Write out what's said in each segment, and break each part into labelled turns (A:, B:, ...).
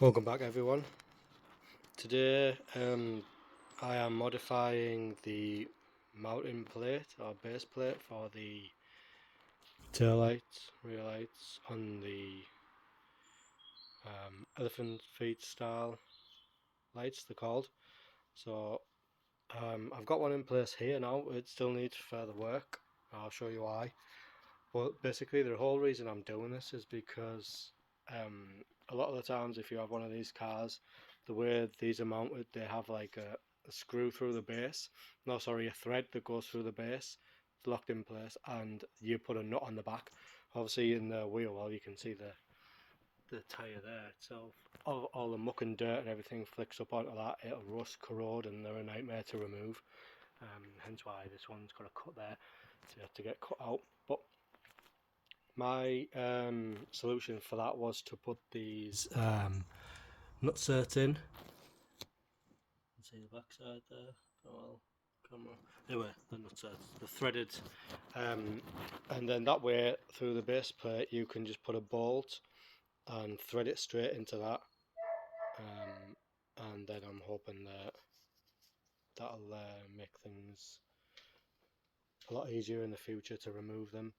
A: Welcome back everyone. Today I am modifying the mounting plate or base plate for the tail lights, rear lights on the elephant feet style lights they're called. So I've got one in place here now. It still needs further work. I'll show you why. But basically the whole reason I'm doing this is because a lot of the times if you have one of these cars, the way these are mounted, they have like a screw through the base. No, sorry, a thread that goes through the base. It's locked in place, and you put a nut on the back. Obviously, in the wheel well, you can see the tyre there itself. All the muck and dirt and everything flicks up onto that. It'll rust, corrode, and they're a nightmare to remove. Hence why this one's got a cut there, so you have to get cut out. But my solution for that was to put these nutserts in. You can see the back side there. Oh well, camera. Anyway, the nutserts, the threaded, and then that way through the base plate you can just put a bolt and thread it straight into that, and then I'm hoping that that'll make things a lot easier in the future to remove them.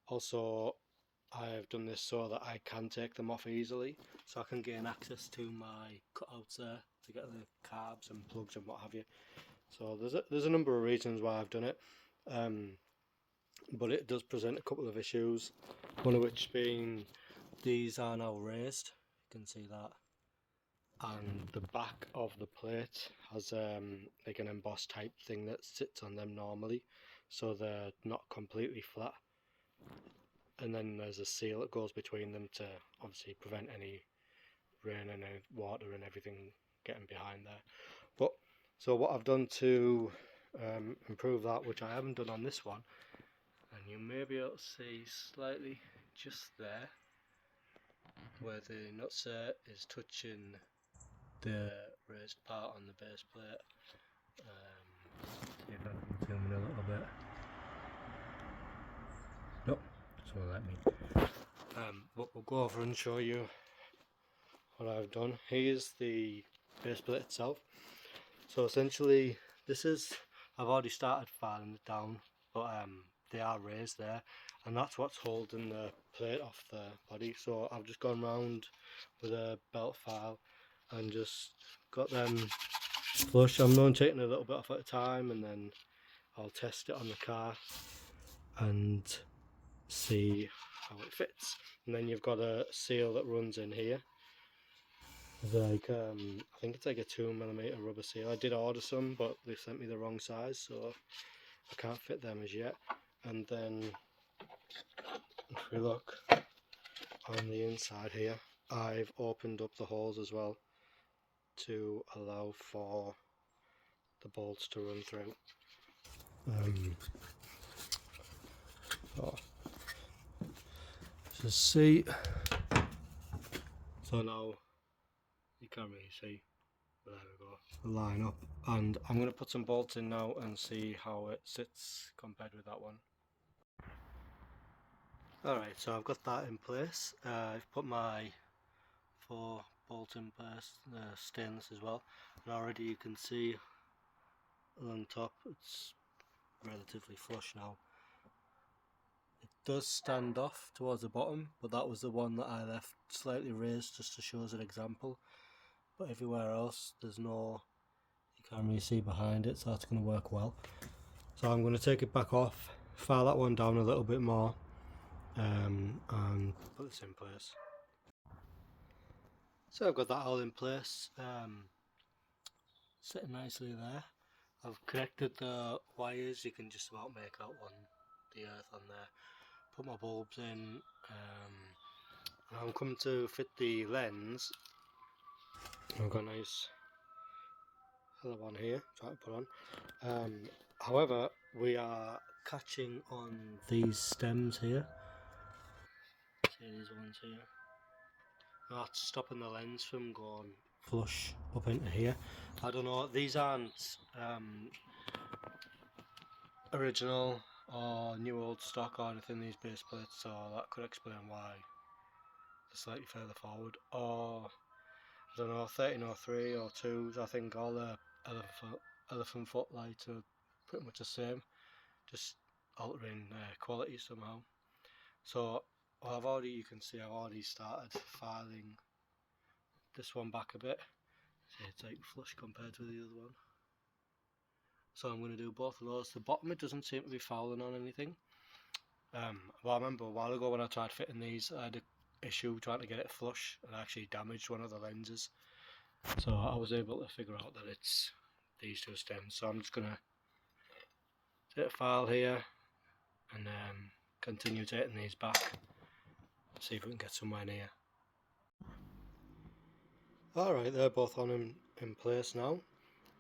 A: Also, I've done this so that I can take them off easily, so I can gain access to my cutouts there to get the carbs and plugs and what have you. So there's a number of reasons why I've done it, but it does present a couple of issues. One of which being these are now raised. You can see that, and the back of the plate has like an embossed type thing that sits on them normally, so they're not completely flat. And then there's a seal that goes between them to obviously prevent any rain and water and everything getting behind there. But so what I've done to improve that, which I haven't done on this one, and you may be able to see slightly just there where the nutset is touching the raised part on the base plate. See if I can zoom in a little bit. Nope, so let me. But we'll go over and show you what I've done. Here's the base plate itself. So essentially this is, I've already started filing it down, but they are raised there, and that's what's holding the plate off the body. So I've just gone round with a belt file and just got them flush. I'm only taking a little bit off at a time, and then I'll test it on the car and see how it fits. And then you've got a seal that runs in here. Like I think it's like a 2mm rubber seal. I did order some, but they sent me the wrong size, so I can't fit them as yet. And then if we look on the inside here, I've opened up the holes as well to allow for the bolts to run through. So just see. So now you can't really see. There we go. The line up, and I'm going to put some bolts in now and see how it sits compared with that one. Alright, so I've got that in place. I've put my 4 bolts in place, stainless as well, and already you can see on top it's relatively flush now. It does stand off towards the bottom, but that was the one that I left slightly raised just to show as an example. But everywhere else there's no, you can't really see behind it, so that's going to work well. So I'm going to take it back off, file that one down a little bit more, and put this in place. So I've got that all in place, sitting nicely there. I've connected the wires, you can just about make out the earth on there. Put my bulbs in, and I'm coming to fit the lens. I've got a nice other one here, try to put on. However, we are catching on these stems here. See these ones here? That's stopping the lens from going flush up into here. I don't know, these aren't original or new old stock or anything, these base plates, so that could explain why they're slightly further forward. Or I don't know, 1303 or 2s. I think all the elephant foot lights are pretty much the same, just altering quality somehow. So well, you can see I've already started filing this one back a bit. See, it's like flush compared to the other one. So I'm going to do both of those. The bottom, it doesn't seem to be fouling on anything. Well, I remember a while ago when I tried fitting these, I had an issue trying to get it flush and I actually damaged one of the lenses. So I was able to figure out that it's these two stems. So I'm just going to take a file here and continue taking these back. See if we can get somewhere near. Alright, they're both on in place now.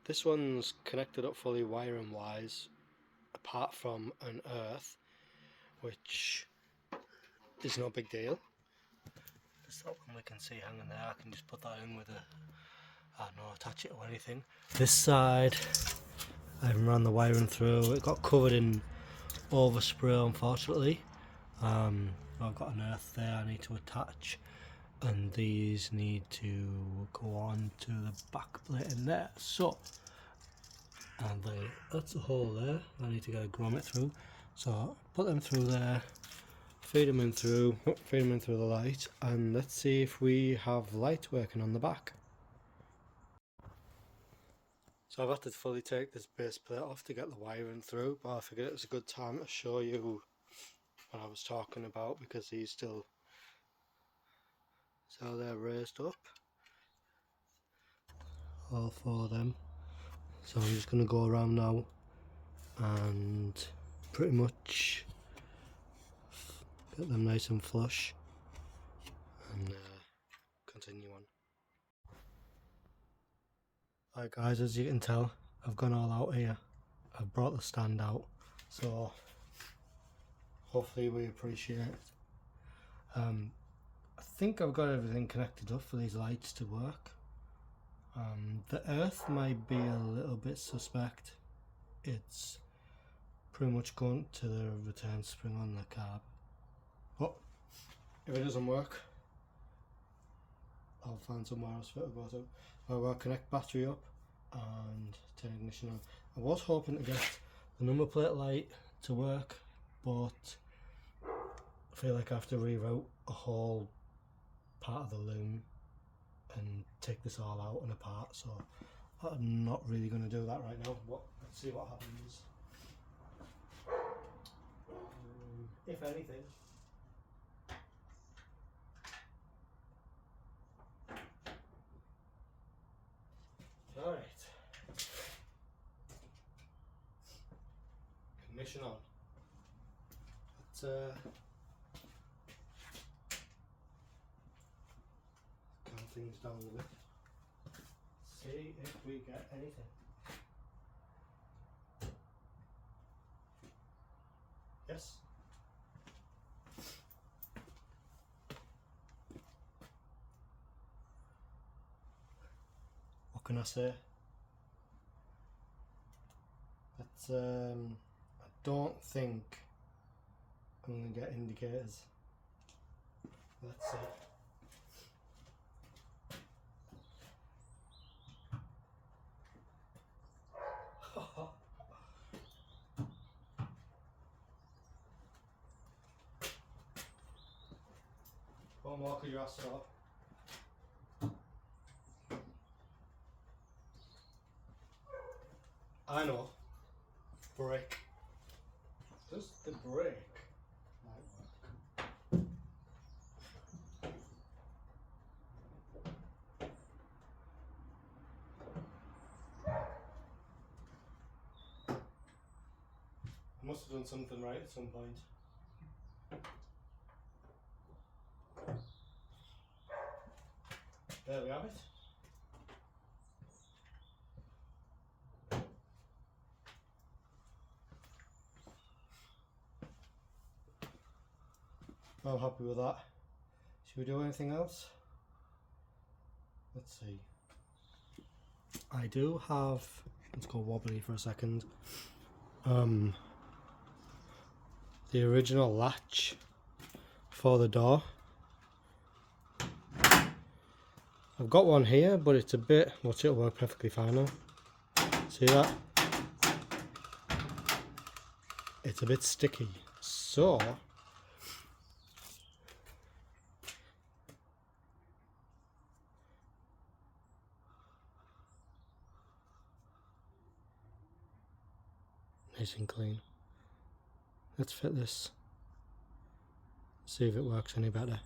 A: This one's connected up fully wiring wise, apart from an earth, which is no big deal. There's that one we can see hanging there. I can just put that in with I don't know, attach it or anything. This side, I haven't run the wiring through. It got covered in overspray, unfortunately. I've got an earth there I need to attach, and these need to go on to the back plate in there. So, and that's a hole there. I need to get a grommet through. So put them through there. Feed them in through the light, and let's see if we have light working on the back. So I've had to fully take this base plate off to get the wiring through, but I figured it was a good time to show you what I was talking about, because these still, so they're raised up, all four of them. So I'm just going to go around now and pretty much get them nice and flush and continue on. Alright guys, as you can tell, I've gone all out here. I've brought the stand out, so hopefully we appreciate it. I think I've got everything connected up for these lights to work. The earth might be a little bit suspect. It's pretty much going to the return spring on the carb. But if it doesn't work, I'll find somewhere else for it to go to. I'll connect battery up and turn ignition on. I was hoping to get the number plate light to work, but I feel like I have to reroute a whole part of the loom and take this all out and apart, so I'm not really going to do that right now, but let's see what happens. If anything. Alright. Ignition on. Let's calm things down a bit. See if we get anything. Yes. What can I say? That's I don't think I'm gonna get indicators. Let's see. One more, could you ask for? I know. Brake. Does the brake might work? I must have done something right at some point. There we have it. I'm happy with that. Should we do anything else? Let's see. I do have, let's go wobbly for a second. The original latch for the door. I've got one here, but it's a bit, watch, it'll work perfectly fine now. See that? It's a bit sticky. So, nice and clean. Let's fit this. See if it works any better.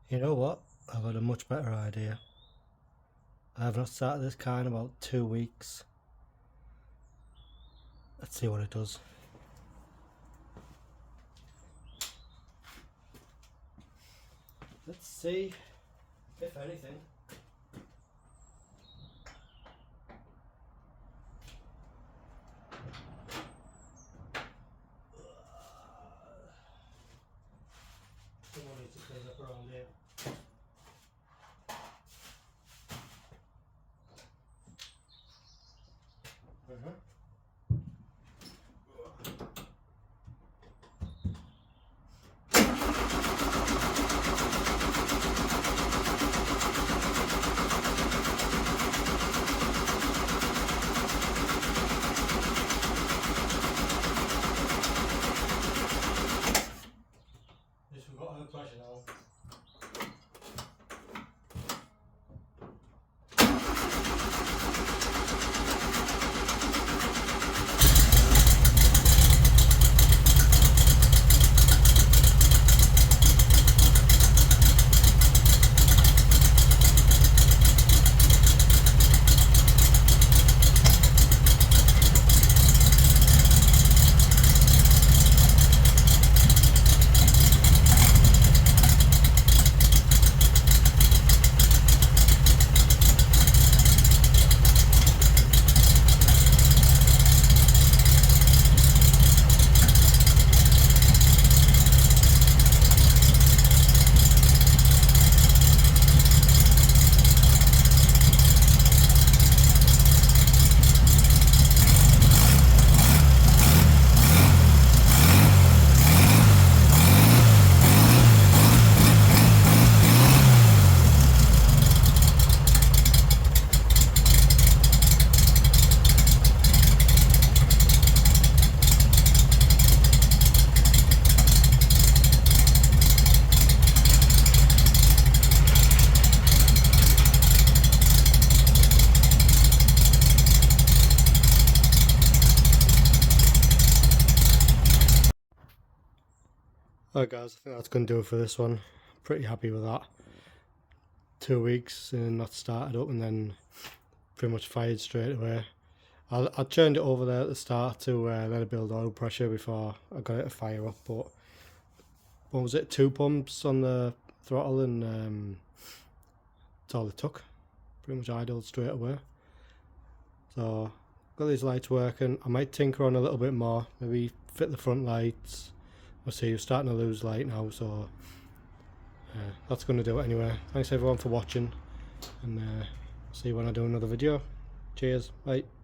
A: You know what? I've had a much better idea. I have not started this car in about 2 weeks. Let's see what it does. Let's see if anything. Someone needs to clean up around here. Yes, we've got her pressure now. Alright guys, I think that's going to do it for this one. Pretty happy with that. 2 weeks and not started up and then pretty much fired straight away. I turned it over there at the start to let it build oil pressure before I got it to fire up, but what was it, 2 pumps on the throttle and that's all it took. Pretty much idled straight away. So got these lights working. I might tinker on a little bit more, maybe fit the front lights. We'll see, you're starting to lose light now, so that's going to do it anyway. Thanks everyone for watching, and see you when I do another video. Cheers, bye.